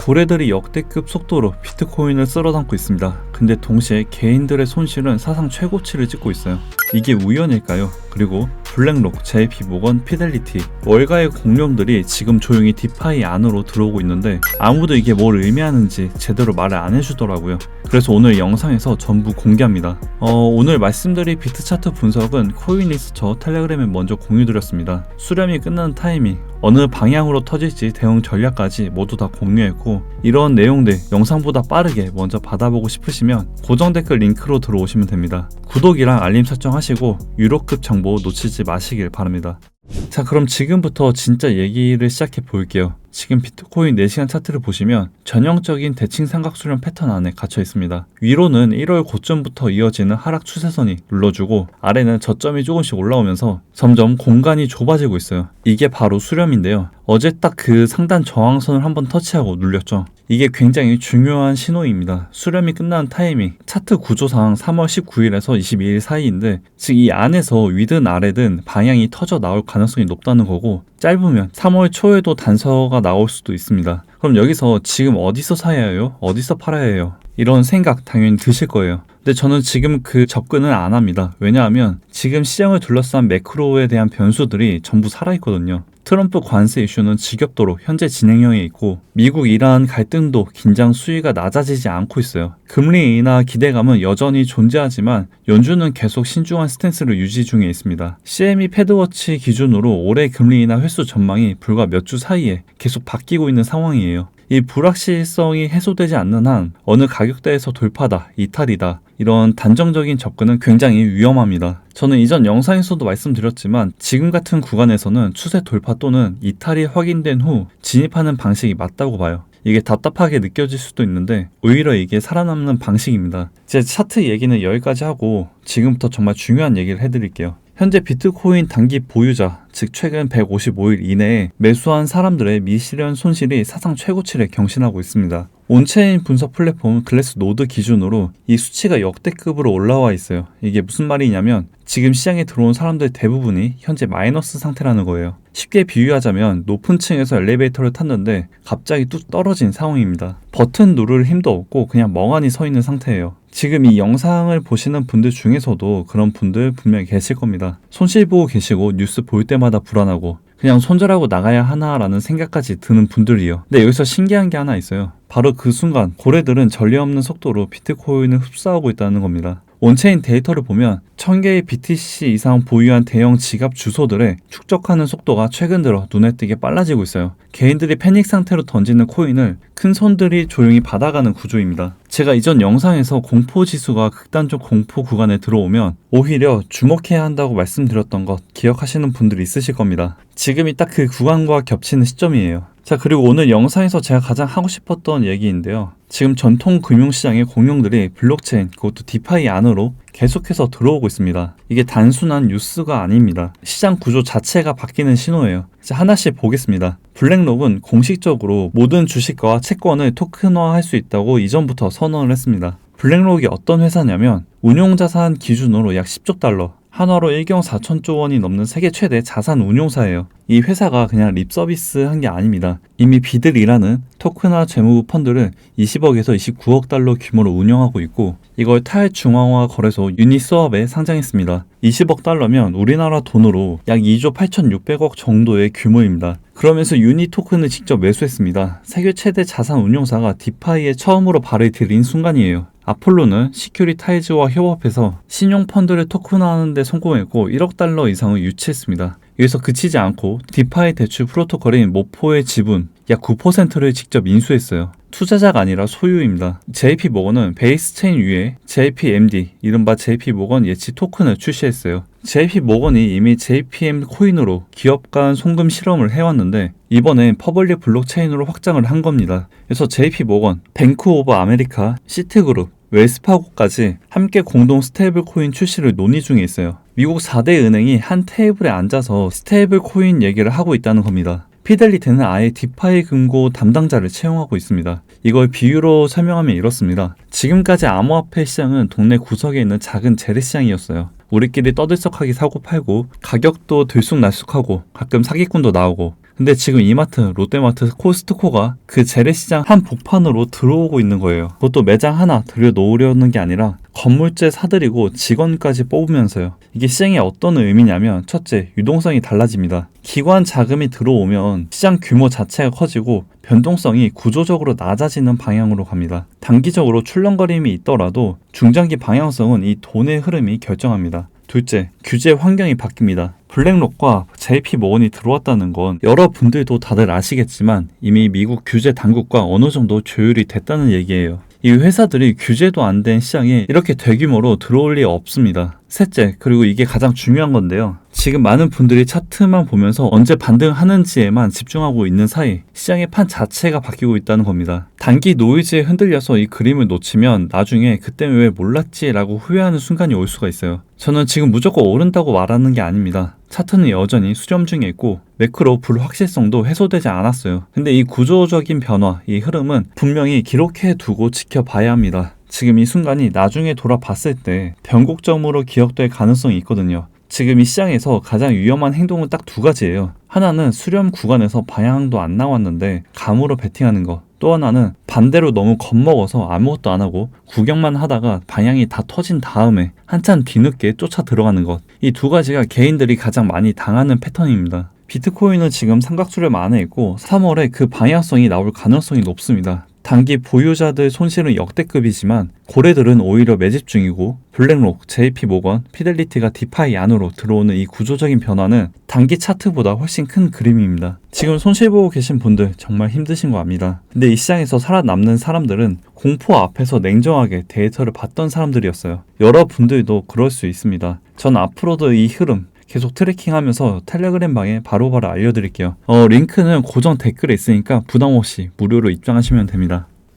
고래들이 역대급 속도로 비트코인을 쓸어담고 있습니다. 근데 동시에 개인들의 손실은 사상 최고치를 찍고 있어요. 이게 우연일까요? 그리고 블랙록, JP모건, 피델리티, 월가의 공룡들이 지금 조용히 디파이 안으로 들어오고 있는데 아무도 이게 뭘 의미하는지 제대로 말을 안 해주더라고요. 그래서 오늘 영상에서 전부 공개합니다. 오늘 말씀드릴 비트 차트 분석은 코인리스처 텔레그램에 먼저 공유드렸습니다. 수렴이 끝나는 타이밍, 어느 방향으로 터질지 대응 전략까지 모두 다 공유했고, 이런 내용들 영상보다 빠르게 먼저 받아보고 싶으시면 고정 댓글 링크로 들어오시면 됩니다. 구독이랑 알림 설정하시고 유료급 정보 놓치지 마시길 바랍니다. 자, 그럼 지금부터 진짜 얘기를 시작해 볼게요. 지금 비트코인 4시간 차트를 보시면 전형적인 대칭 삼각 수렴 패턴 안에 갇혀 있습니다. 위로는 1월 고점부터 이어지는 하락 추세선이 눌러주고, 아래는 저점이 조금씩 올라오면서 점점 공간이 좁아지고 있어요. 이게 바로 수렴인데요. 어제 딱 그 상단 저항선을 한번 터치하고 눌렸죠. 이게 굉장히 중요한 신호입니다. 수렴이 끝나는 타이밍, 차트 구조상 3월 19일에서 22일 사이인데, 즉 이 안에서 위든 아래든 방향이 터져 나올 가능성이 높다는 거고, 짧으면 3월 초에도 단서가 나올 수도 있습니다. 그럼 여기서 지금 어디서 사야 해요? 어디서 팔아야 해요? 이런 생각 당연히 드실 거예요. 근데 저는 지금 그 접근을 안 합니다. 왜냐하면 지금 시장을 둘러싼 매크로에 대한 변수들이 전부 살아있거든요. 트럼프 관세 이슈는 지겹도록 현재 진행형에 있고, 미국 이란 갈등도 긴장 수위가 낮아지지 않고 있어요. 금리 인하 기대감은 여전히 존재하지만 연준은 계속 신중한 스탠스를 유지 중에 있습니다. CME 패드워치 기준으로 올해 금리 인하 횟수 전망이 불과 몇 주 사이에 계속 바뀌고 있는 상황이에요. 이 불확실성이 해소되지 않는 한 어느 가격대에서 돌파다, 이탈이다, 이런 단정적인 접근은 굉장히 위험합니다. 저는 이전 영상에서도 말씀드렸지만 지금 같은 구간에서는 추세 돌파 또는 이탈이 확인된 후 진입하는 방식이 맞다고 봐요. 이게 답답하게 느껴질 수도 있는데 오히려 이게 살아남는 방식입니다. 제 차트 얘기는 여기까지 하고 지금부터 정말 중요한 얘기를 해드릴게요. 현재 비트코인 단기 보유자, 즉 최근 155일 이내에 매수한 사람들의 미실현 손실이 사상 최고치를 경신하고 있습니다. 온체인 분석 플랫폼 글래스노드 기준으로 이 수치가 역대급으로 올라와 있어요. 이게 무슨 말이냐면 지금 시장에 들어온 사람들 대부분이 현재 마이너스 상태라는 거예요. 쉽게 비유하자면 높은 층에서 엘리베이터를 탔는데 갑자기 뚝 떨어진 상황입니다. 버튼 누를 힘도 없고 그냥 멍하니 서 있는 상태예요. 지금 이 영상을 보시는 분들 중에서도 그런 분들 분명히 계실 겁니다. 손실 보고 계시고 뉴스 볼 때마다 불안하고 그냥 손절하고 나가야 하나라는 생각까지 드는 분들이요. 근데 여기서 신기한 게 하나 있어요. 바로 그 순간 고래들은 전례 없는 속도로 비트코인을 흡수하고 있다는 겁니다. 온체인 데이터를 보면 1000개의 BTC 이상 보유한 대형 지갑 주소들의 축적하는 속도가 최근 들어 눈에 띄게 빨라지고 있어요. 개인들이 패닉 상태로 던지는 코인을 큰 손들이 조용히 받아가는 구조입니다. 제가 이전 영상에서 공포지수가 극단적 공포 구간에 들어오면 오히려 주목해야 한다고 말씀드렸던 것 기억하시는 분들이 있으실 겁니다. 지금이 딱 그 구간과 겹치는 시점이에요. 자, 그리고 오늘 영상에서 제가 가장 하고 싶었던 얘기인데요. 지금 전통 금융시장의 공룡들이 블록체인, 그것도 디파이 안으로 계속해서 들어오고 있습니다. 이게 단순한 뉴스가 아닙니다. 시장 구조 자체가 바뀌는 신호예요. 자, 하나씩 보겠습니다. 블랙록은 공식적으로 모든 주식과 채권을 토큰화할 수 있다고 이전부터 선언을 했습니다. 블랙록이 어떤 회사냐면 운용자산 기준으로 약 10조 달러, 한화로 1경 4천조 원이 넘는 세계 최대 자산 운용사예요. 이 회사가 그냥 립서비스 한 게 아닙니다. 이미 비들이라는 토큰화 재무 펀드를 20억에서 29억 달러 규모로 운영하고 있고, 이걸 탈중앙화 거래소 유니스왑에 상장했습니다. 20억 달러면 우리나라 돈으로 약 2조 8,600억 정도의 규모입니다. 그러면서 유니 토큰을 직접 매수했습니다. 세계 최대 자산 운용사가 디파이에 처음으로 발을 들인 순간이에요. 아폴로는 시큐리타이즈와 협업해서 신용펀드를 토큰화하는 데 성공했고 1억 달러 이상을 유치했습니다. 여기서 그치지 않고 디파이 대출 프로토콜인 모포의 지분 약 9%를 직접 인수했어요. 투자자가 아니라 소유입니다. JP모건은 베이스 체인 위에 JPMD, 이른바 JP모건 예치 토큰을 출시했어요. JP모건이 이미 JPM 코인으로 기업 간 송금 실험을 해왔는데 이번엔 퍼블릭 블록체인으로 확장을 한 겁니다. 그래서 JP모건, 뱅크 오브 아메리카, 시트그룹, 웰스파고까지 함께 공동 스테이블 코인 출시를 논의 중에 있어요. 미국 4대 은행이 한 테이블에 앉아서 스테이블 코인 얘기를 하고 있다는 겁니다. 피델리티는 아예 디파이 금고 담당자를 채용하고 있습니다. 이걸 비유로 설명하면 이렇습니다. 지금까지 암호화폐 시장은 동네 구석에 있는 작은 재래시장이었어요. 우리끼리 떠들썩하게 사고 팔고 가격도 들쑥날쑥하고 가끔 사기꾼도 나오고 근데 지금 이마트, 롯데마트, 코스트코가 그 재래시장 한복판으로 들어오고 있는 거예요. 그것도 매장 하나 들여놓으려는 게 아니라 건물째 사들이고 직원까지 뽑으면서요. 이게 시장에 어떤 의미냐면 첫째, 유동성이 달라집니다. 기관 자금이 들어오면 시장 규모 자체가 커지고 변동성이 구조적으로 낮아지는 방향으로 갑니다. 단기적으로 출렁거림이 있더라도 중장기 방향성은 이 돈의 흐름이 결정합니다. 둘째, 규제 환경이 바뀝니다. 블랙록과 JP모건이 들어왔다는 건 여러분들도 다들 아시겠지만 이미 미국 규제 당국과 어느 정도 조율이 됐다는 얘기예요. 이 회사들이 규제도 안 된 시장에 이렇게 대규모로 들어올 리 없습니다. 셋째, 그리고 이게 가장 중요한 건데요. 지금 많은 분들이 차트만 보면서 언제 반등하는지에만 집중하고 있는 사이 시장의 판 자체가 바뀌고 있다는 겁니다. 단기 노이즈에 흔들려서 이 그림을 놓치면 나중에 그때 왜 몰랐지 라고 후회하는 순간이 올 수가 있어요. 저는 지금 무조건 오른다고 말하는 게 아닙니다. 차트는 여전히 수렴 중에 있고 매크로 불확실성도 해소되지 않았어요. 근데 이 구조적인 변화, 이 흐름은 분명히 기록해 두고 지켜봐야 합니다. 지금 이 순간이 나중에 돌아봤을 때 변곡점으로 기억될 가능성이 있거든요. 지금 이 시장에서 가장 위험한 행동은 딱 두 가지예요. 하나는 수렴 구간에서 방향도 안 나왔는데 감으로 베팅하는 것. 또 하나는 반대로 너무 겁먹어서 아무것도 안 하고 구경만 하다가 방향이 다 터진 다음에 한참 뒤늦게 쫓아 들어가는 것. 이 두 가지가 개인들이 가장 많이 당하는 패턴입니다. 비트코인은 지금 삼각수렴 안에 있고 3월에 그 방향성이 나올 가능성이 높습니다. 단기 보유자들 손실은 역대급이지만 고래들은 오히려 매집 중이고 블랙록, JP모건, 피델리티가 디파이 안으로 들어오는 이 구조적인 변화는 단기 차트보다 훨씬 큰 그림입니다. 지금 손실 보고 계신 분들 정말 힘드신 거 압니다. 근데 이 시장에서 살아남는 사람들은 공포 앞에서 냉정하게 데이터를 봤던 사람들이었어요. 여러분들도 그럴 수 있습니다. 전 앞으로도 이 흐름 계속 트래킹하면서 텔레그램 방에 바로바로 알려드릴게요. 링크는 고정 댓글에 있으니까 부담없이 무료로 입장하시면 됩니다.